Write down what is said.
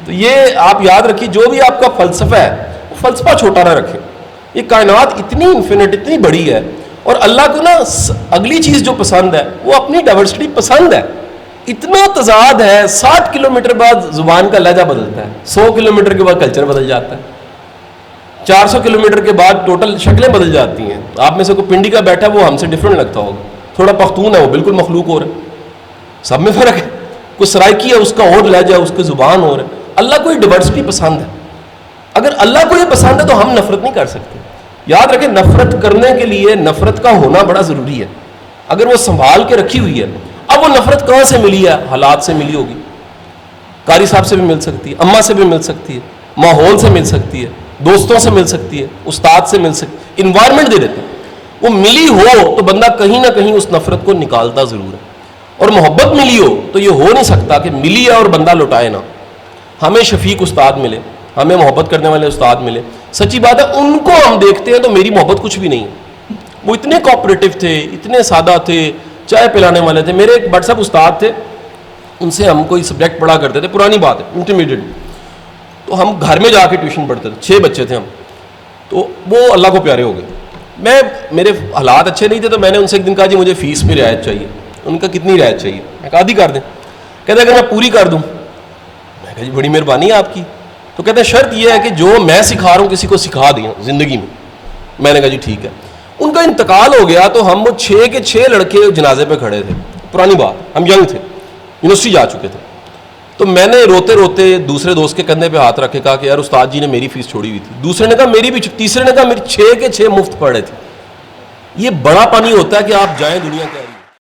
تو یہ آپ یاد رکھیے، جو بھی آپ کا فلسفہ ہے وہ فلسفہ چھوٹا نہ رکھے. یہ کائنات اتنی انفینٹ، اتنی بڑی ہے، اور اللہ کو نا اگلی چیز جو پسند ہے وہ اپنی ڈائیورسٹی پسند ہے. اتنا تضاد ہے، 60 کلومیٹر بعد زبان کا لہجہ بدلتا ہے، 100 کلومیٹر کے بعد کلچر بدل جاتا ہے، 400 کلومیٹر کے بعد ٹوٹل شکلیں بدل جاتی ہیں. آپ میں سے کوئی پنڈی کا بیٹھا وہ ہم سے ڈفرینٹ لگتا ہوگا، تھوڑا پختون ہے وہ بالکل مخلوق ہو رہا ہے، سب میں فرق ہے. کوئی سرائکی ہے، اس کا اور لہجہ ہے، اس کی زبان اور ہے. اللہ کو یہ ڈائیورسٹی پسند ہے. اگر اللہ کو یہ پسند ہے تو ہم نفرت نہیں کر سکتے. یاد رکھیں، نفرت کرنے کے لیے نفرت کا ہونا بڑا ضروری ہے. اگر وہ سنبھال کے رکھی ہوئی ہے، اب وہ نفرت کہاں سے ملی ہے؟ حالات سے ملی ہوگی. قاری صاحب سے بھی مل سکتی ہے، اماں سے بھی مل سکتی ہے، ماحول سے مل سکتی ہے، دوستوں سے مل سکتی ہے، استاد سے مل سکتی ہے، انوائرمنٹ دے دیتے ہیں. وہ ملی ہو تو بندہ کہیں نہ کہیں اس نفرت کو نکالتا ضرور ہے. اور محبت ملی ہو تو یہ ہو نہیں سکتا کہ ملی ہے اور بندہ لوٹائے نہ. ہمیں شفیق استاد ملے، ہمیں محبت کرنے والے استاد ملے، سچی بات ہے ان کو ہم دیکھتے ہیں تو میری محبت کچھ بھی نہیں ہے. وہ اتنے کوآپریٹو تھے، اتنے سادہ تھے، چائے پلانے والے تھے. میرے ایک واٹس ایپ استاد تھے، ان سے ہم کوئی سبجیکٹ پڑھا کرتے تھے، پرانی بات ہے، انٹرمیڈیٹ. تو ہم گھر میں جا کے ٹیوشن پڑھتے تھے، 6 بچے تھے ہم. تو وہ اللہ کو پیارے ہو گئے. میرے حالات اچھے نہیں تھے تو میں نے ان سے ایک دن کہا جی مجھے فیس میں رعایت چاہیے. ان کا کتنی رعایت چاہیے؟ میں کہا آدھی کر دیں. کہتے اگر میں پوری کر دوں. میں کہا جی بڑی مہربانی ہے آپ کی. تو کہتے ہیں شرط یہ ہے کہ جو میں سکھا رہا ہوں کسی کو سکھا دیں زندگی میں. میں نے کہا جی ٹھیک ہے. ان کا انتقال ہو گیا تو ہم وہ 6 کے 6 لڑکے جنازے پہ کھڑے تھے. پرانی بات، ہم ینگ تھے، یونیورسٹی جا چکے تھے. تو میں نے روتے روتے دوسرے دوست کے کندھے پہ ہاتھ رکھ کے کہا کہ یار استاد جی نے میری فیس چھوڑی ہوئی تھی. دوسرے نے کہا میری بھی، تیسرے نے کہا میری 6 کے 6 مفت پڑھے تھے. یہ بڑا پانی ہوتا ہے کہ آپ جائیں دنیا کے